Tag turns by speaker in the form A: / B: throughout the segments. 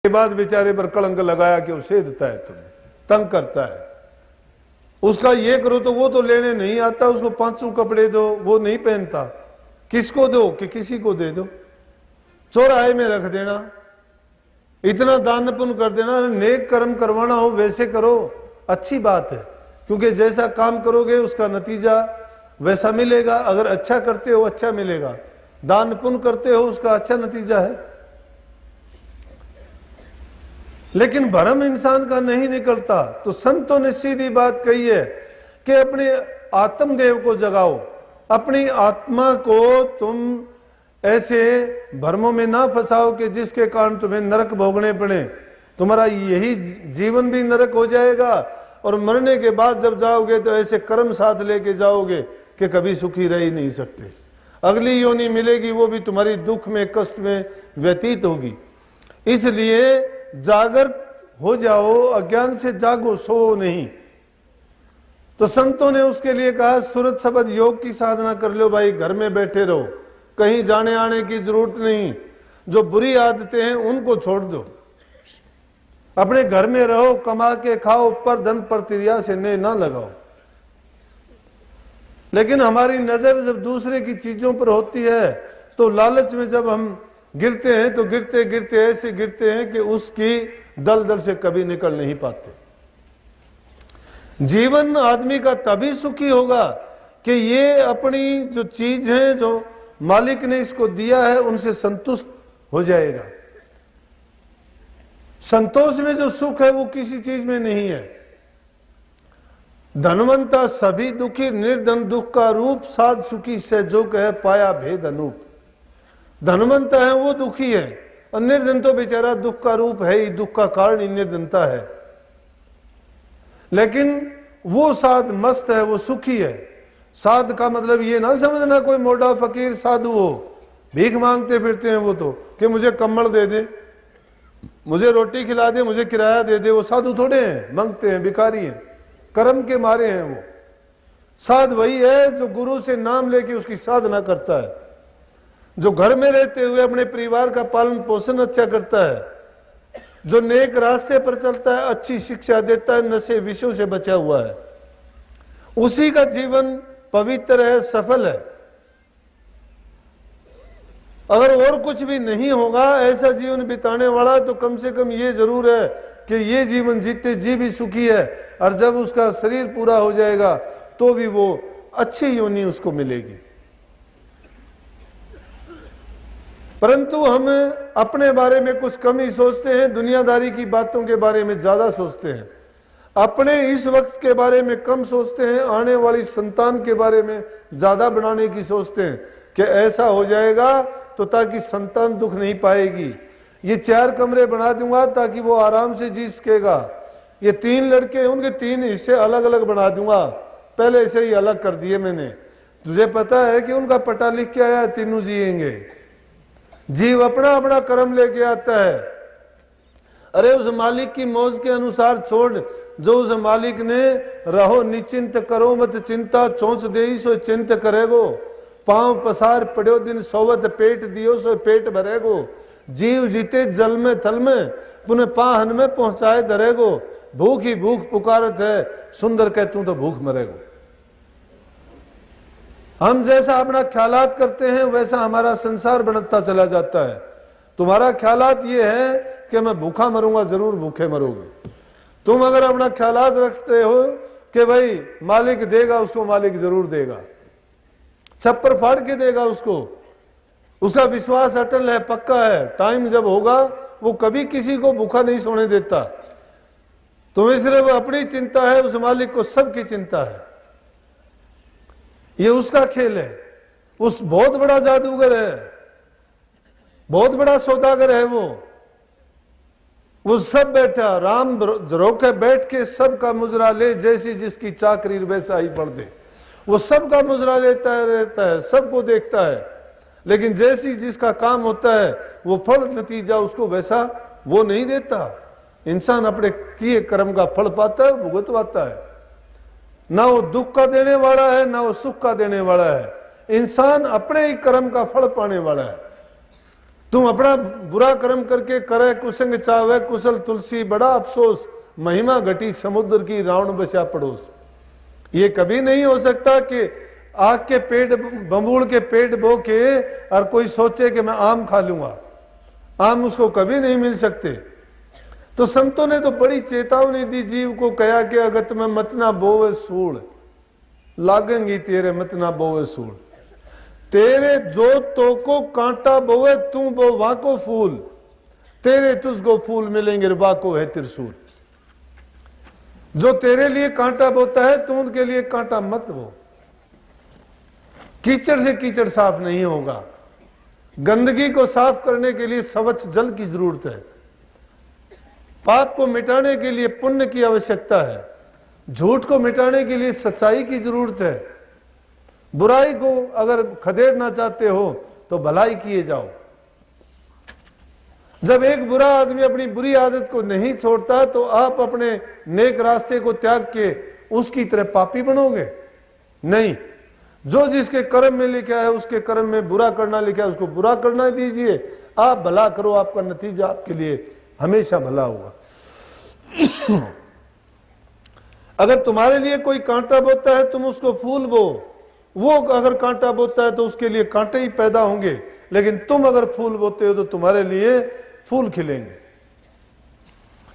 A: के बाद बेचारे पर कलंक लगाया कि वो सेधता है, तुम्हें तंग करता है, उसका ये करो तो वो तो लेने नहीं आता, उसको 500 कपड़े दो वो नहीं पहनता, किसको दो कि किसी को दे दो, चौराहे में रख देना, इतना दान पुण्य कर देना, नेक कर्म करवाना हो वैसे करो, अच्छी बात है, क्योंकि जैसा काम करोगे उसका नतीजा वैसा मिलेगा। अगर अच्छा करते हो अच्छा मिलेगा, दान पुण्य करते हो उसका अच्छा नतीजा है। लेकिन भरम इंसान का नहीं निकलता, तो संतों ने सीधी बात कही है कि अपने आत्मदेव को जगाओ, अपनी आत्मा को तुम ऐसे भ्रमों में ना फंसाओ कि जिसके कारण तुम्हें नरक भोगने पड़े, तुम्हारा यही जीवन भी नरक हो जाएगा और मरने के बाद जब जाओगे तो ऐसे कर्म साथ लेके जाओगे कि कभी सुखी रह ही नहीं सकते, अगली योनि मिलेगी वो भी तुम्हारी दुख में कष्ट में व्यतीत होगी। इसलिए जागृत हो जाओ, अज्ञान से जागो, सो नहीं। तो संतों ने उसके लिए कहा सूरत शब्द योग की साधना कर लो भाई, घर में बैठे रहो, कहीं जाने आने की जरूरत नहीं, जो बुरी आदतें हैं उनको छोड़ दो, अपने घर में रहो, कमा के खाओ, पर धन पर तिरिया से ने ना लगाओ। लेकिन हमारी नजर जब दूसरे की चीजों पर होती है तो लालच में जब हम गिरते हैं तो गिरते गिरते ऐसे गिरते हैं कि उसकी दलदल से कभी निकल नहीं पाते। जीवन आदमी का तभी सुखी होगा कि ये अपनी जो चीज है, जो मालिक ने इसको दिया है, उनसे संतुष्ट हो जाएगा। संतोष में जो सुख है वो किसी चीज में नहीं है। धनवंता सभी दुखी, निर्धन दुख का रूप, साध सुखी से जो कहे पाया भेद अनूप। धनवंत है वो दुखी है और निर्धन तो बेचारा दुख का रूप है ही, दुख का कारण ही निर्धनता है। लेकिन वो साध मस्त है, वो सुखी है। साध का मतलब ये ना समझना कोई मोटा फकीर साधु हो, भीख मांगते फिरते हैं वो तो, कि मुझे कम्बल दे दे, मुझे रोटी खिला दे, मुझे किराया दे दे, वो साधु थोड़े हैं, मांगते हैं, भिखारी हैं, कर्म के मारे हैं। वो साध वही है जो गुरु से नाम लेके उसकी साधना करता है, जो घर में रहते हुए अपने परिवार का पालन पोषण अच्छा करता है, जो नेक रास्ते पर चलता है, अच्छी शिक्षा देता है, नशे विषयों से बचा हुआ है, उसी का जीवन पवित्र है, सफल है। अगर और कुछ भी नहीं होगा ऐसा जीवन बिताने वाला, तो कम से कम ये जरूर है कि ये जीवन जीते जी भी सुखी है, और जब उसका शरीर पूरा हो जाएगा तो भी वो अच्छी योनि उसको मिलेगी। परंतु हम अपने बारे में कुछ कम ही सोचते हैं, दुनियादारी की बातों के बारे में ज्यादा सोचते हैं, अपने इस वक्त के बारे में कम सोचते हैं, आने वाली संतान के बारे में ज्यादा बनाने की सोचते हैं कि ऐसा हो जाएगा तो ताकि संतान दुख नहीं पाएगी, ये 4 कमरे बना दूंगा ताकि वो आराम से जी सकेगा, ये 3 लड़के हैं उनके 3 हिस्से अलग अलग बना दूंगा, पहले से ही अलग कर दिए मैंने, तुझे पता है कि उनका पटा लिख के आया, तीनों जिएंगे। जीव अपना अपना कर्म लेके आता है। अरे उस मालिक की मौज के अनुसार छोड़, जो उस मालिक ने रहो निचिंत करो मत चिंता, चौंच दे सो चिंत करेगो, पांव पसार पड़ो दिन सोवत पेट दियो सो पेट भरेगो, जीव जीते जल में थल में पुनः पाहन में पहुंचाए धरेगो, भूख ही भूख पुकारत है सुंदर कह तू तो भूख मरेगो। हम जैसा अपना ख्यालात करते हैं वैसा हमारा संसार बढ़ता चला जाता है। तुम्हारा ख्यालात ये है कि मैं भूखा मरूंगा, जरूर भूखे मरोगे। तुम अगर अपना ख्यालात रखते हो कि भाई मालिक देगा, उसको मालिक जरूर देगा, छप्पर फाड़ के देगा उसको, उसका विश्वास अटल है, पक्का है, टाइम जब होगा वो कभी किसी को भूखा नहीं सोने देता। तुम्हें सिर्फ अपनी चिंता है, उस मालिक को सबकी चिंता है। ये उसका खेल है। उस बहुत बड़ा जादूगर है, बहुत बड़ा सौदागर है वो सब बैठा राम रोके बैठ के सबका मुजरा ले, जैसी जिसकी चाकरी वैसा ही पढ़ दे, वो सबका मुजरा लेता है, रहता है, सबको देखता है, लेकिन जैसी जिसका काम होता है वो फल नतीजा उसको वैसा वो नहीं देता। इंसान अपने किए कर्म का फल पाता है, भुगतवाता है। ना वो दुख का देने वाला है, ना वो सुख का देने वाला है, इंसान अपने ही कर्म का फल पाने वाला है। तुम अपना बुरा कर्म करके करे कुसंग चावे कुशल तुलसी बड़ा अफसोस, महिमा घटी समुद्र की रावण बचा पड़ोस। ये कभी नहीं हो सकता कि आग के पेट बंबूल के पेट बो के और कोई सोचे कि मैं आम खा लूंगा, आम उसको कभी नहीं मिल सकते। तो संतों ने तो बड़ी चेतावनी दी जीव को, कहा कि अगत में मत ना बोवे सूड़, लागेंगी तेरे मत ना बोवे सूड़, तेरे जो तो को कांटा बोवे तू बो वाको फूल, तेरे तुझको फूल मिलेंगे वाको है त्रिशूल। जो तेरे लिए कांटा बोता है तू उनके लिए कांटा मत बो। कीचड़ से कीचड़ साफ नहीं होगा, गंदगी को साफ करने के लिए स्वच्छ जल की जरूरत है, पाप को मिटाने के लिए पुण्य की आवश्यकता है, झूठ को मिटाने के लिए सच्चाई की जरूरत है, बुराई को अगर खदेड़ना चाहते हो तो भलाई किए जाओ। जब एक बुरा आदमी अपनी बुरी आदत को नहीं छोड़ता तो आप अपने नेक रास्ते को त्याग के उसकी तरह पापी बनोगे नहीं। जो जिसके कर्म में लिखा है, उसके कर्म में बुरा करना लिखा है, उसको बुरा करना दीजिए। आप भला करो, आपका नतीजा आपके लिए हमेशा भला होगा। अगर तुम्हारे लिए कोई कांटा बोता है तुम उसको फूल बो, वो अगर कांटा बोता है तो उसके लिए कांटे ही पैदा होंगे, लेकिन तुम अगर फूल बोते हो तो तुम्हारे लिए फूल खिलेंगे।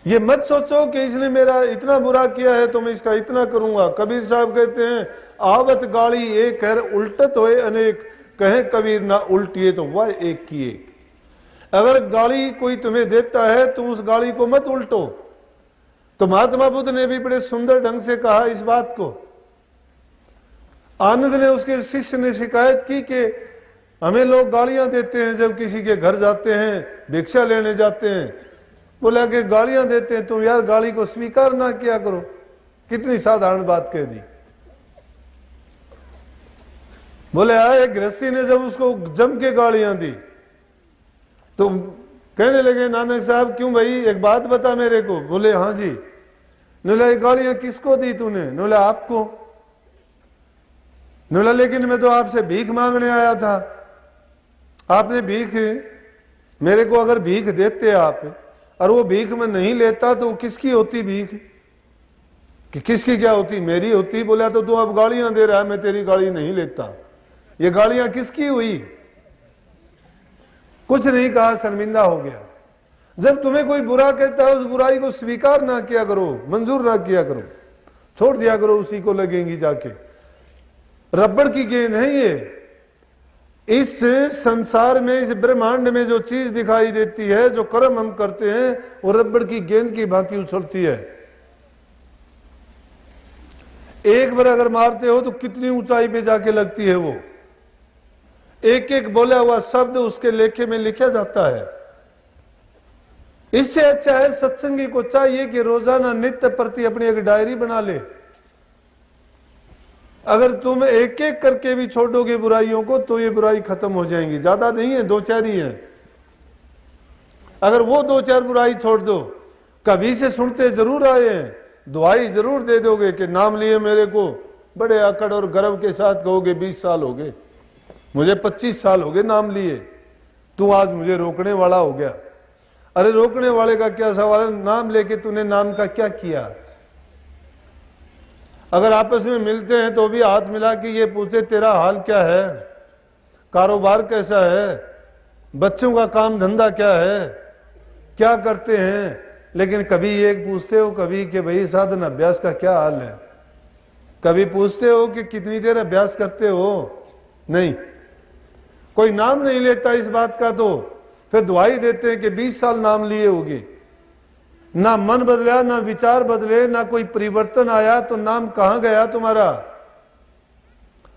A: ये मत सोचो कि इसने मेरा इतना बुरा किया है तो मैं इसका इतना करूंगा। कबीर साहब कहते हैं, आवत गाड़ी एक है उल्टत होए अनेक, कहे कबीर ना उल्टिए तो वह एक की एक। अगर गाली कोई तुम्हें देता है तुम उस गाली को मत उल्टो। तो महात्मा बुद्ध ने भी बड़े सुंदर ढंग से कहा इस बात को। आनंद ने, उसके शिष्य ने शिकायत की कि हमें लोग गालियां देते हैं जब किसी के घर जाते हैं, भिक्षा लेने जाते हैं। बोला कि गालियां देते हैं, तुम यार गाली को स्वीकार ना किया करो। कितनी साधारण बात कह दी। बोले आए गृहस्थी ने जब उसको जम के गालियां दी तो कहने लगे, नानक साहब क्यों भाई, एक बात बता मेरे को। बोले हाँ जी। बोला गालियां किसको दी तूने? बोला आपको। बोला लेकिन मैं तो आपसे भीख मांगने आया था, आपने भीख, मेरे को अगर भीख देते आप और वो भीख में नहीं लेता तो किसकी होती भीख? कि किसकी क्या होती? मेरी होती। बोला तो तू अब गालियां दे रहा है, मैं तेरी गाली नहीं लेता। ये गालियां किसकी हुई? कुछ नहीं कहा, शर्मिंदा हो गया। जब तुम्हें कोई बुरा कहता है उस बुराई को स्वीकार ना किया करो, मंजूर ना किया करो, छोड़ दिया करो, उसी को लगेंगी जाके। रबड़ की गेंद है ये। इस संसार में, इस ब्रह्मांड में जो चीज दिखाई देती है, जो कर्म हम करते हैं, वो रबड़ की गेंद की भांति उछलती है। एक बार अगर मारते हो तो कितनी ऊंचाई पे जाके लगती है वो। एक एक बोला हुआ शब्द उसके लेखे में लिखा जाता है। इससे अच्छा है सत्संगी को चाहिए कि रोजाना नित्य प्रति अपनी एक डायरी बना ले। अगर तुम एक एक करके भी छोड़ोगे बुराइयों को तो ये बुराई खत्म हो जाएंगी। ज्यादा नहीं है, दो चार ही है। अगर वो दो चार बुराई छोड़ दो, कभी से सुनते जरूर आए हैं, दुआई जरूर दे दोगे कि नाम लिए मेरे को, बड़े अकड़ और गर्व के साथ कहोगे 20 साल हो गए, मुझे 25 साल हो गए नाम लिए, तू आज मुझे रोकने वाला हो गया। अरे रोकने वाले का क्या सवाल है, नाम लेके तूने नाम का क्या किया? अगर आपस में मिलते हैं तो भी हाथ मिला के ये पूछे तेरा हाल क्या है, कारोबार कैसा है, बच्चों का काम धंधा क्या है, क्या करते हैं। लेकिन कभी एक पूछते हो कभी कि भाई साधन अभ्यास का क्या हाल है? कभी पूछते हो कि कितनी देर अभ्यास करते हो? नहीं, कोई नाम नहीं लेता इस बात का। तो फिर दुआई देते हैं कि 20 साल नाम लिए होगी। ना मन बदला, ना विचार बदले, ना कोई परिवर्तन आया तो नाम कहां गया तुम्हारा?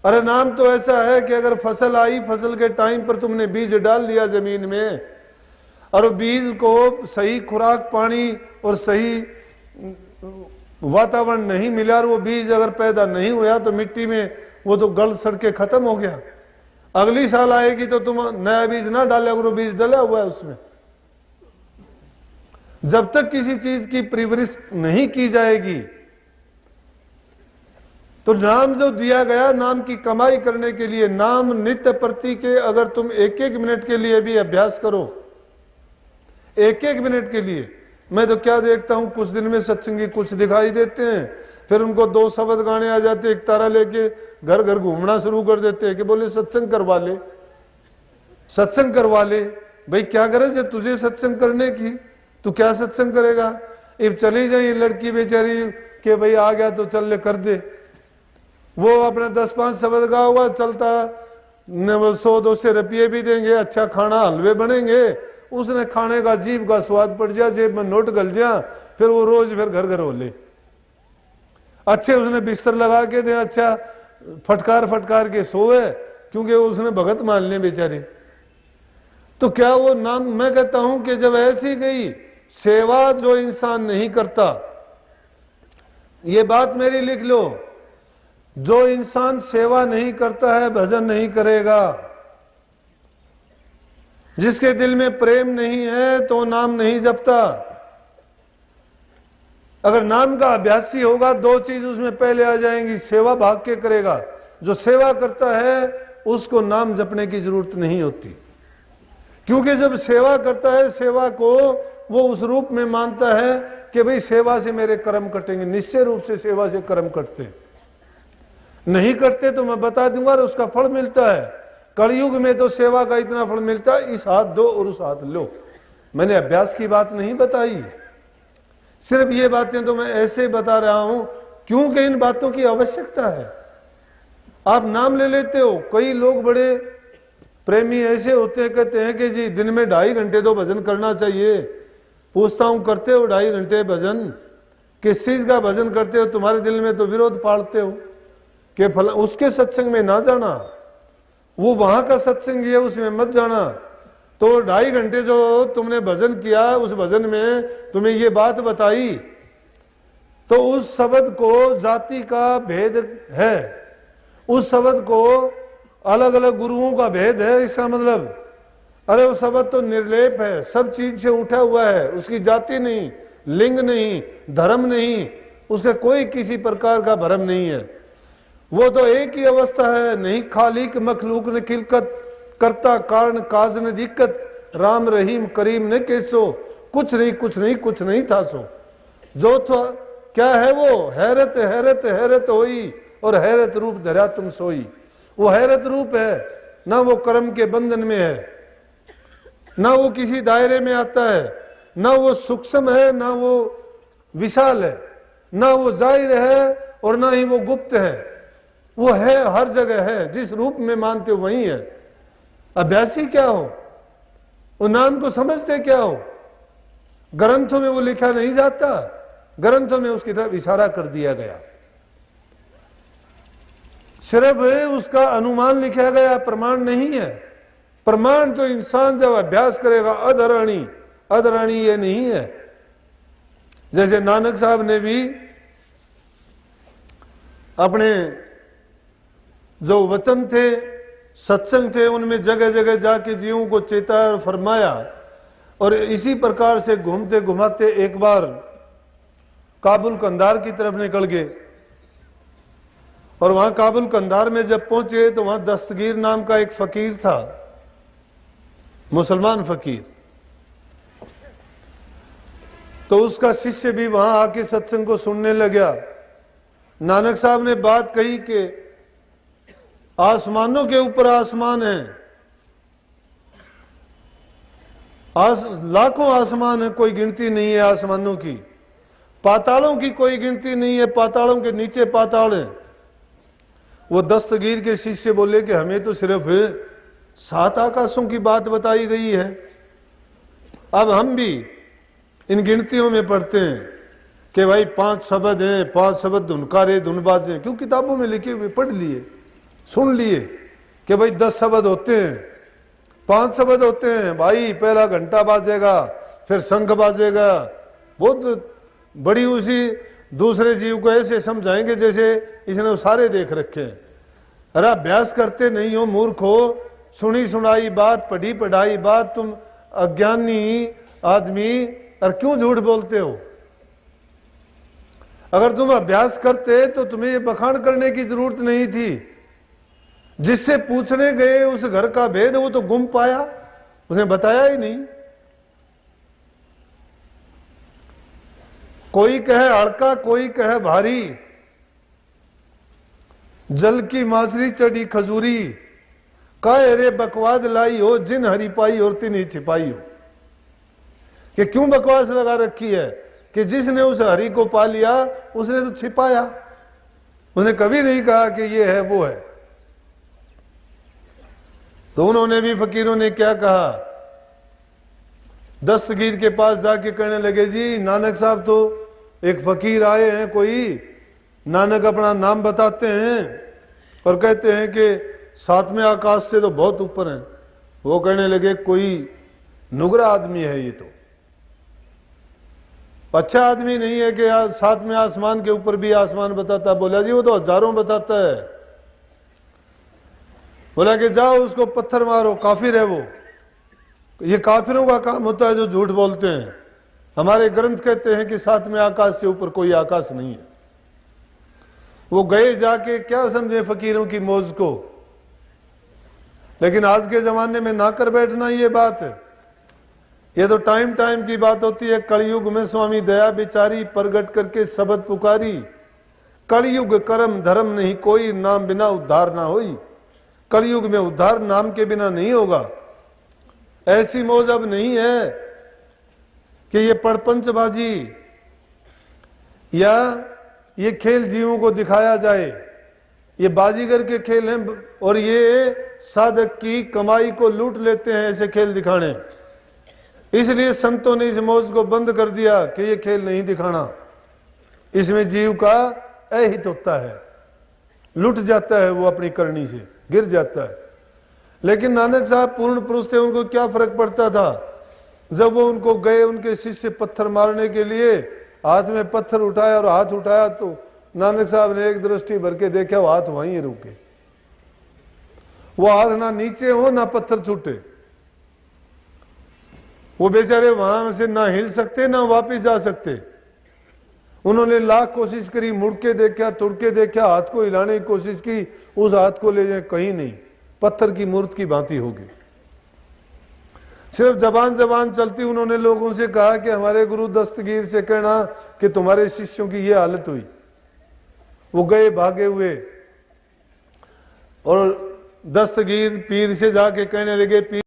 A: अरे नाम तो ऐसा है कि अगर फसल आई, फसल के टाइम पर तुमने बीज डाल दिया जमीन में और बीज को सही खुराक, पानी और सही वातावरण नहीं मिला और वो बीज अगर पैदा नहीं हुआ तो मिट्टी में वो तो गल सड़ के खत्म हो गया। अगली साल आएगी तो तुम नया बीज ना डाले, अगर वो बीज डला हुआ है उसमें। जब तक किसी चीज की परवरिश नहीं की जाएगी तो नाम जो दिया गया नाम की कमाई करने के लिए, नाम नित्य प्रति के अगर तुम एक एक मिनट के लिए भी अभ्यास करो, एक एक मिनट के लिए। मैं तो क्या देखता हूं, कुछ दिन में सत्संगी कुछ दिखाई देते हैं, फिर उनको 2 शब्द गाने आ जाते, एक तारा लेके घर घर घूमना शुरू कर देते हैं कि बोले सत्संग करवा ले, सत्संग करवा ले। भाई क्या गरज है तुझे सत्संग करने की, तू क्या सत्संग करेगा? अब चली जाए लड़की बेचारी के भाई आ गया तो चल ले कर दे, वो अपना 10-5 शब्द गा हुआ चलता, 100-200 रुपये भी देंगे, अच्छा खाना हलवे बनेंगे, उसने खाने का जीभ का स्वाद पड़ जाए, जेब में नोट गल जाए, फिर वो रोज फिर घर घर हो ले। अच्छे उसने बिस्तर लगा के दे, अच्छा फटकार फटकार के सोए, क्योंकि उसने भगत मान ले बेचारे। तो क्या वो नाम, मैं कहता हूं कि जब ऐसी गई सेवा जो इंसान नहीं करता, ये बात मेरी लिख लो, जो इंसान सेवा नहीं करता है भजन नहीं करेगा। जिसके दिल में प्रेम नहीं है तो नाम नहीं जपता। अगर नाम का अभ्यासी होगा 2 चीज उसमें पहले आ जाएंगी, सेवा भाग के करेगा। जो सेवा करता है उसको नाम जपने की जरूरत नहीं होती, क्योंकि जब सेवा करता है सेवा को वो उस रूप में मानता है कि भाई सेवा से मेरे कर्म कटेंगे। निश्चय रूप से सेवा से कर्म कटते, नहीं करते तो मैं बता दूंगा और उसका फल मिलता है। कलयुग में तो सेवा का इतना फल मिलता है, इस हाथ दो और उस हाथ लो। मैंने अभ्यास की बात नहीं बताई, सिर्फ ये बातें तो मैं ऐसे बता रहा हूं क्योंकि इन बातों की आवश्यकता है। आप नाम ले लेते हो, कई लोग बड़े प्रेमी ऐसे होते हैं, कहते हैं कि जी दिन में 2.5 घंटे तो भजन करना चाहिए। पूछता हूं करते हो 2.5 घंटे भजन? किस चीज का भजन करते हो? तुम्हारे दिल में तो विरोध पालते हो कि फला उसके सत्संग में ना जाना, वो वहां का सत्संग है उसमें मत जाना। तो 2.5 घंटे जो तुमने भजन किया, उस भजन में तुम्हें ये बात बताई, तो उस शब्द को जाति का भेद है, उस शब्द को अलग अलग गुरुओं का भेद है। इसका मतलब अरे वो शब्द तो निर्लेप है, सब चीज से उठा हुआ है, उसकी जाति नहीं, लिंग नहीं, धर्म नहीं, उसका कोई किसी प्रकार का भरम नहीं है। वो तो एक ही अवस्था है, नहीं खालिक मखलूक ने खिलकत, करता कारण काज ने दिक्कत, राम रहीम करीम ने कैसो, कुछ नहीं कुछ नहीं कुछ नहीं था सो। जो तो क्या है वो? हैरत हैरत हैरत होई और हैरत रूप धरा तुम सोई। वो हैरत रूप है, ना वो कर्म के बंधन में है, ना वो किसी दायरे में आता है, ना वो सूक्ष्म है, ना वो विशाल है, ना वो जाहिर है और ना ही वो गुप्त है। वो है, हर जगह है, जिस रूप में मानते हो वही है। अभ्यासी क्या हो? वो नाम को समझते क्या हो? ग्रंथों में वो लिखा नहीं जाता, ग्रंथों में उसकी तरफ इशारा कर दिया गया, सिर्फ उसका अनुमान लिखा गया, प्रमाण नहीं है। प्रमाण तो इंसान जब अभ्यास करेगा, अधराणी, अधराणी ये नहीं है। जैसे नानक साहब ने भी अपने जो वचन थे, सत्संग थे, उनमें जगह जगह जाके जीवों को चेताया और फरमाया। और इसी प्रकार से घूमते घुमाते एक बार काबुल कंधार की तरफ निकल गए, और वहां काबुल कंधार में जब पहुंचे तो वहां दस्तगीर नाम का एक फकीर था, मुसलमान फकीर। तो उसका शिष्य भी वहां आके सत्संग को सुनने लगा। नानक साहब ने बात कही कि आसमानों के ऊपर आसमान है, लाखों आसमान है, कोई गिनती नहीं है आसमानों की। पातालों की कोई गिनती नहीं है, पातालों के नीचे पाताल है। वो दस्तगीर के शिष्य बोले कि हमें तो सिर्फ 7 आकाशों की बात बताई गई है। अब हम भी इन गिनतियों में पढ़ते हैं कि भाई 5 शब्द हैं, 5 शब्द धुनकारे धुनबाज हैं, क्यों किताबों में लिखे हुए पढ़ लिए, सुन लिए कि भाई 10 शब्द होते हैं, 5 शब्द होते हैं। भाई पहला घंटा बाजेगा, फिर शंख बाजेगा, बहुत बड़ी उसी दूसरे जीव को ऐसे समझाएंगे जैसे इसने सारे देख रखे हैं। अरे अभ्यास करते नहीं हो, मूर्ख हो, सुनी सुनाई बात, पढ़ी पढ़ाई बात, तुम अज्ञानी आदमी, और क्यों झूठ बोलते हो? अगर तुम अभ्यास करते तो तुम्हें ये बखान करने की जरूरत नहीं थी। जिससे पूछने गए उस घर का भेद वो तो गुम पाया, उसने बताया ही नहीं। कोई कहे हड़का कोई कहे भारी, जल की मासरी चढ़ी खजूरी, काहे रे बकवाद लाई हो जिन हरी पाई और तिन ही छिपाई हो। कि क्यों बकवास लगा रखी है कि जिसने उस हरि को पा लिया उसने तो छिपाया, उसने कभी नहीं कहा कि ये है वो है। तो उन्होंने भी, फकीरों ने क्या कहा, दस्तगीर के पास जाके कहने लगे, जी नानक साहब तो एक फकीर आए हैं कोई, नानक अपना नाम बताते हैं और कहते हैं कि सातवें आकाश से तो बहुत ऊपर हैं। वो कहने लगे कोई नुगरा आदमी है ये, तो अच्छा आदमी नहीं है कि सातवें आसमान के ऊपर भी आसमान बताता। बोला जी वो तो हजारों बताता है। बोला कि जाओ उसको पत्थर मारो, काफिर है वो। ये काफिरों का काम होता है जो झूठ बोलते हैं। हमारे ग्रंथ कहते हैं कि सातवें आकाश से ऊपर कोई आकाश नहीं है। वो गए जाके, क्या समझे फकीरों की मौज को। लेकिन आज के जमाने में ना कर बैठना ये बात है। ये तो टाइम टाइम की बात होती है। कलयुग में स्वामी दया बिचारी, प्रगट करके शब्द पुकारी, कलयुग कर्म धर्म नहीं कोई, नाम बिना उद्धार ना होई। कलयुग में उद्धार नाम के बिना नहीं होगा। ऐसी मौज अब नहीं है कि ये पड़पंचबाजी या ये खेल जीवों को दिखाया जाए। ये बाजीगर के खेल हैं और ये साधक की कमाई को लूट लेते हैं ऐसे खेल दिखाने। इसलिए संतों ने इस मौज को बंद कर दिया कि ये खेल नहीं दिखाना। इसमें जीव का अहित होता है, लुट जाता है, वो अपनी करनी से गिर जाता है। लेकिन नानक साहब पूर्ण पुरुष थे, उनको क्या फर्क पड़ता था। जब वो उनको गए उनके शिष्य पत्थर मारने के लिए, हाथ में पत्थर उठाया और हाथ उठाया तो नानक साहब ने एक दृष्टि भर के देखा, वो हाथ वहीं रुके। वो हाथ ना नीचे हो ना पत्थर छूटे। वो बेचारे वहां से ना हिल सकते ना वापिस जा सकते। उन्होंने लाख कोशिश करी, मुड़ के देखा, तुड़ के देखा, हाथ को हिलाने की कोशिश की, उस हाथ को ले जाए कहीं नहीं, पत्थर की मूर्त की भांति होगी। सिर्फ जबान जबान चलती। उन्होंने लोगों से कहा कि हमारे गुरु दस्तगीर से कहना कि तुम्हारे शिष्यों की ये हालत हुई। वो गए भागे हुए और दस्तगीर पीर से जाके कहने लगे, पीर